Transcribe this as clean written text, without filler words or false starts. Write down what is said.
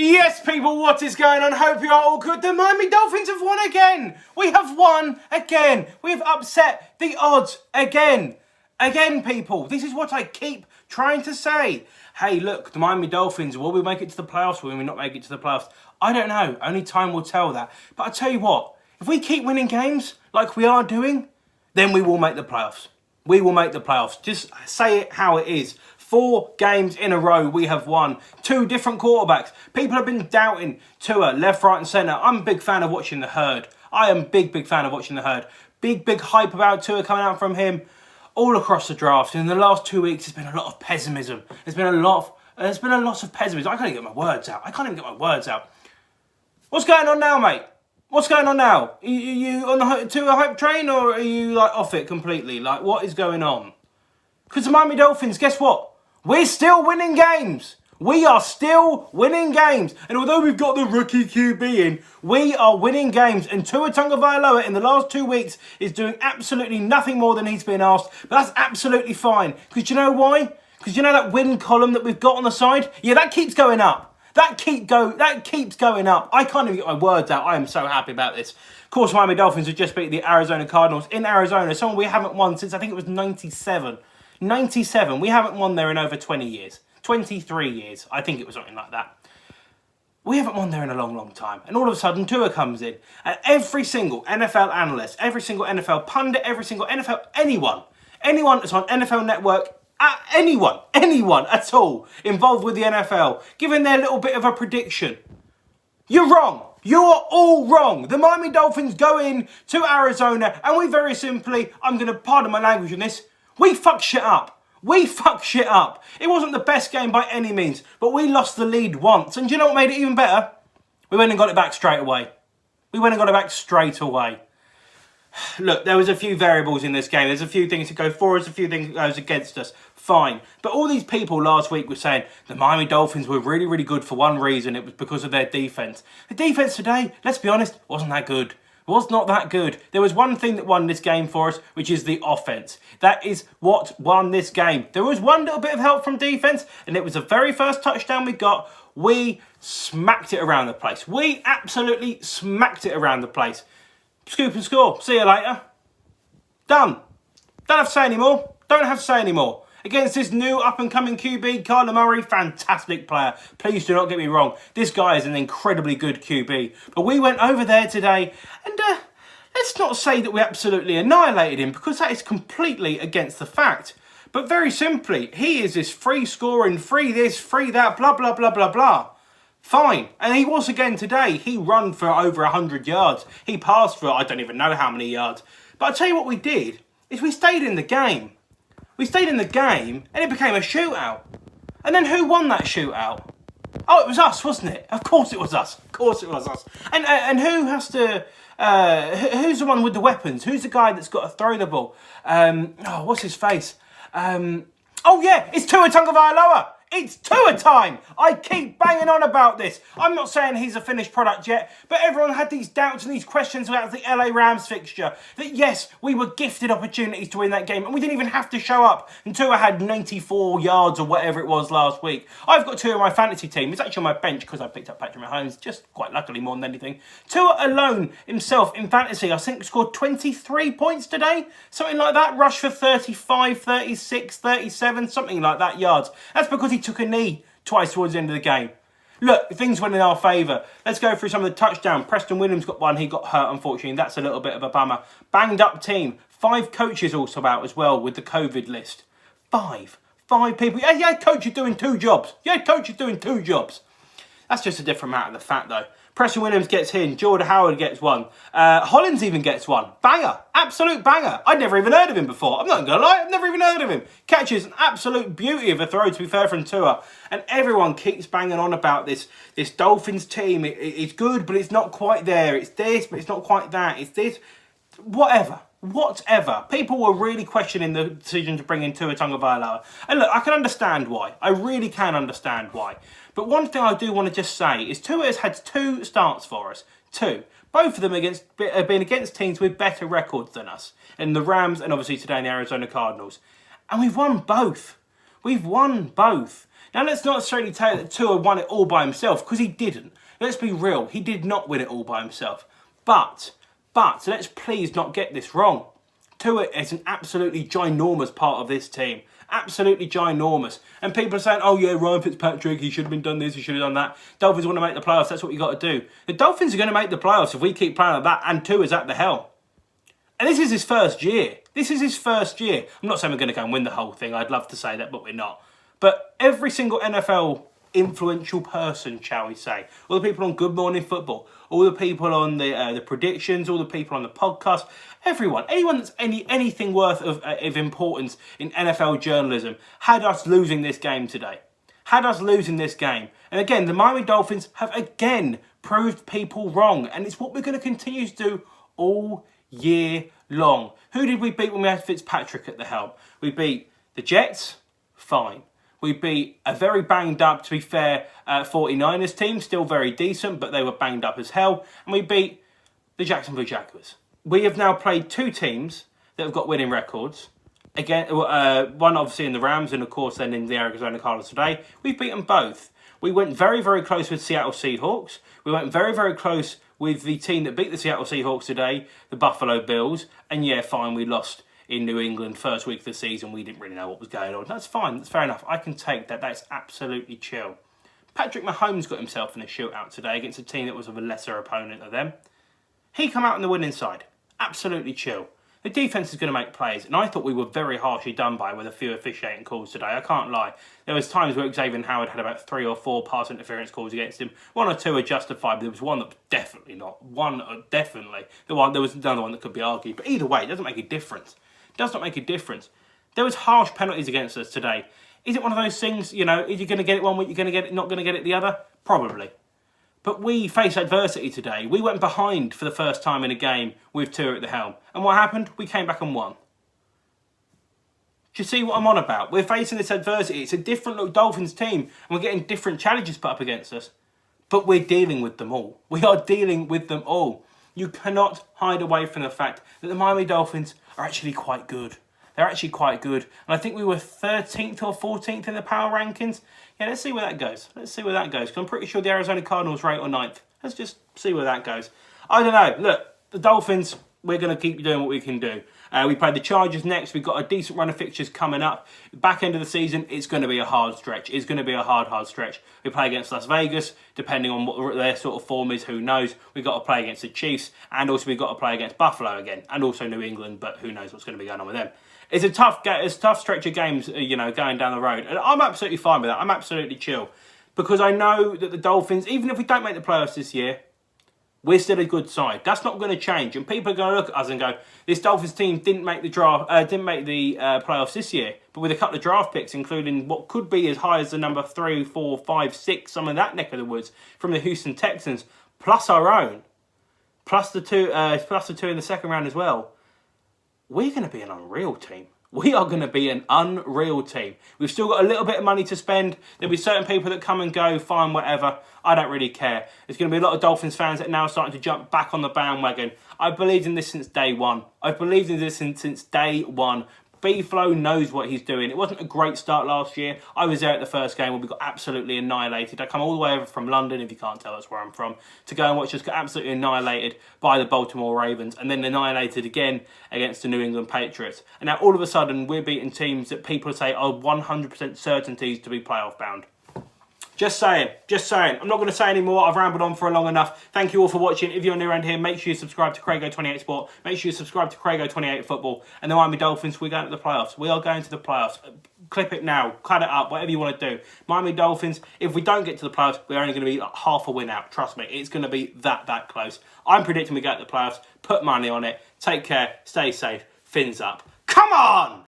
Yes, people, what is going on? Hope you are all good. The Miami Dolphins have won again. We have won again. We have upset the odds again. Again, people. This is what I keep trying to say. Hey, look, the Miami Dolphins, will we make it to the playoffs? Will we not make it to the playoffs? I don't know. Only time will tell that. But I tell you what, if we keep winning games like we are doing, then we will make the playoffs. We will make the playoffs. Just say it how it is. 4 games in a row we have won. 2 different quarterbacks. People have been doubting Tua, left, right and centre. I'm a big fan of watching the herd. I am a big fan of watching the herd. Big hype about Tua coming out from him all across the draft. In the last 2 weeks, there's been a lot of pessimism. There's been a lot of pessimism. I can't even get my words out. What's going on now, mate? What's going on now? Are you on the Tua hype train, or are you like off it completely? Like, what is going on? Because the Miami Dolphins, guess what? We're still winning games. We are still winning games. And although we've got the rookie QB in, we are winning games. And Tua Tagovailoa in the last 2 weeks is doing absolutely nothing more than he's been asked. But that's absolutely fine. Because you know why? Because you know that win column that we've got on the side? Yeah, that keeps going up. That keeps going up. I can't even get my words out. I am so happy about this. Of course, Miami Dolphins have just beat the Arizona Cardinals in Arizona. Someone we haven't won since I think it was 97. 97. We haven't won there in over 20 years. 23 years. I think it was something like that. We haven't won there in a long time. And all of a sudden, Tua comes in. And every single NFL analyst, every single NFL pundit, every single NFL, anyone that's on NFL Network, anyone at all involved with the NFL, giving their little bit of a prediction. You're wrong. You're all wrong. The Miami Dolphins go in to Arizona and we very simply, I'm going to pardon my language on this, we fuck shit up. It wasn't the best game by any means, but we lost the lead once. And do you know what made it even better? We went and got it back straight away. Look, there was a few variables in this game. There's a few things to go for us, a few things that goes against us. Fine. But all these people last week were saying the Miami Dolphins were really good for one reason. It was because of their defense. The defense today, let's be honest, wasn't that good. Was not that good. There was one thing that won this game for us, which is the offense. That is what won this game. There was one little bit of help from defense, and it was the very first touchdown we got. We smacked it around the place. We absolutely smacked it around the place. Scoop and score. See you later. Done. Don't have to say anymore. Against this new up-and-coming QB, Kyler Murray, fantastic player. Please do not get me wrong. This guy is an incredibly good QB. But we went over there today, and let's not say that we absolutely annihilated him, because that is completely against the fact. But very simply, he is this free scoring, free this, free that, blah, blah, blah, blah, blah. Fine. And he was again today. He ran for over 100 yards. He passed for I don't even know how many yards. But I'll tell you what we did, is we stayed in the game. And it became a shootout. And then who won that shootout? Oh, it was us, wasn't it? Of course it was us. And who has to... who's the one with the weapons? Who's the guy that's got to throw the ball? What's his face? Oh yeah, it's Tua Tagovailoa. It's Tua time! I keep banging on about this. I'm not saying he's a finished product yet, but everyone had these doubts and these questions about the LA Rams fixture. That yes, we were gifted opportunities to win that game, and we didn't even have to show up. And Tua had 94 yards or whatever it was last week. I've got Tua in my fantasy team. It's actually on my bench because I picked up Patrick Mahomes, just quite luckily more than anything. Tua alone himself in fantasy, I think scored 23 points today. Something like that. Rushed for 35, 36, 37, something like that yards. That's because he took a knee twice towards the end of the game. Look, things went in our favour. Let's go through some of the touchdowns. Preston Williams got one. He got hurt, unfortunately. That's a little bit of a bummer. Banged up team. 5 coaches also out as well with the COVID list. 5 people. Yeah, coach is doing 2 jobs. That's just a different matter of the fact, though. Preston Williams gets in. Jordan Howard gets one. Hollins even gets one. Banger. Absolute banger. I'd never even heard of him before. I'm not going to lie. I've never even heard of him. Catches an absolute beauty of a throw, to be fair, from Tua. And everyone keeps banging on about this Dolphins team. It's good, but it's not quite there. It's this, but it's not quite that. It's this. Whatever. People were really questioning the decision to bring in Tua Tagovailoa. And look, I can understand why. I really can understand why. But one thing I do want to just say is Tua has had 2 starts for us. 2. Both of them have been against teams with better records than us. In the Rams and obviously today in the Arizona Cardinals. And we've won both. Now, let's not necessarily say that Tua won it all by himself, because he didn't. Let's be real, he did not win it all by himself. But let's please not get this wrong. Tua is an absolutely ginormous part of this team. Absolutely ginormous. And people are saying, oh yeah, Ryan Fitzpatrick, he should have been done this, he should have done that. Dolphins want to make the playoffs, that's what you got to do. The Dolphins are going to make the playoffs if we keep playing like that, and Tua's at the helm. And this is his first year. This is his first year. I'm not saying we're going to go and win the whole thing. I'd love to say that, but we're not. But every single NFL influential person, shall we say, all the people on Good Morning Football, all the people on the predictions, all the people on the podcast, anyone that's anything worth of importance in NFL journalism had us losing this game today. Had us losing this game. And again, the Miami Dolphins have again proved people wrong. And it's what we're going to continue to do all year long. Who did we beat when we had Fitzpatrick at the helm? We beat the Jets, fine. We beat a very banged up, to be fair, 49ers team, still very decent, but they were banged up as hell. And we beat the Jacksonville Jaguars. We have now played two teams that have got winning records. Again, one obviously in the Rams, and of course then in the Arizona Cardinals today. We've beaten both. We went very, very close with Seattle Seahawks. We went very, very close with the team that beat the Seattle Seahawks today, the Buffalo Bills. And yeah, fine, we lost in New England first week of the season. We didn't really know what was going on. That's fine. That's fair enough. I can take that. That's absolutely chill. Patrick Mahomes got himself in a shootout today against a team that was of a lesser opponent of them. He come out on the winning side. Absolutely chill. The defence is going to make plays, and I thought we were very harshly done by with a few officiating calls today. I can't lie. There was times where Xavier Howard had about 3 or 4 pass interference calls against him. 1 or 2 are justified, but there was one that was definitely not. Definitely. There was another one that could be argued. But either way, it doesn't make a difference. It does not make a difference. There was harsh penalties against us today. Is it one of those things, you know, if you're going to get it one week, you're going to get it, not going to get it the other? Probably. But we faced adversity today. We went behind for the first time in a game with Tua at the helm. And what happened? We came back and won. Do you see what I'm on about? We're facing this adversity. It's a different look Dolphins team, and we're getting different challenges put up against us. But we're dealing with them all. We are dealing with them all. You cannot hide away from the fact that the Miami Dolphins are actually quite good. They're actually quite good. And I think we were 13th or 14th in the power rankings. Yeah, let's see where that goes. Let's see where that goes. Because I'm pretty sure the Arizona Cardinals are 8th or 9th. Let's just see where that goes. I don't know. Look, the Dolphins, we're going to keep doing what we can do. We play the Chargers next. We've got a decent run of fixtures coming up. Back end of the season, it's going to be a hard stretch. It's going to be a hard stretch. We play against Las Vegas, depending on what their sort of form is, who knows. We've got to play against the Chiefs, and also we've got to play against Buffalo again, and also New England, but who knows what's going to be going on with them. It's a tough stretch of games, you know, going down the road. And I'm absolutely fine with that. I'm absolutely chill. Because I know that the Dolphins, even if we don't make the playoffs this year, we're still a good side. That's not going to change. And people are going to look at us and go, this Dolphins team didn't make the playoffs this year. But with a couple of draft picks, including what could be as high as the number 3, 4, 5, 6, some of that neck of the woods from the Houston Texans, plus our own, plus the two in the second round as well, we're going to be an unreal team. We are going to be an unreal team. We've still got a little bit of money to spend. There'll be certain people that come and go, fine, whatever. I don't really care. There's going to be a lot of Dolphins fans that are now starting to jump back on the bandwagon. I've believed in this since day one. I've believed in this since day one. B-Flow knows what he's doing. It wasn't a great start last year. I was there at the first game where we got absolutely annihilated. I come all the way over from London, if you can't tell that's where I'm from, to go and watch us get absolutely annihilated by the Baltimore Ravens, and then annihilated again against the New England Patriots. And now all of a sudden we're beating teams that people say are 100% certainties to be playoff bound. Just saying. I'm not going to say any more. I've rambled on for long enough. Thank you all for watching. If you're new around here, make sure you subscribe to Craigo28 Sport. Make sure you subscribe to Craigo28 Football. And the Miami Dolphins, we're going to the playoffs. We are going to the playoffs. Clip it now. Cut it up. Whatever you want to do. Miami Dolphins, if we don't get to the playoffs, we're only going to be like half a win out. Trust me. It's going to be that close. I'm predicting we get to the playoffs. Put money on it. Take care. Stay safe. Fins up. Come on!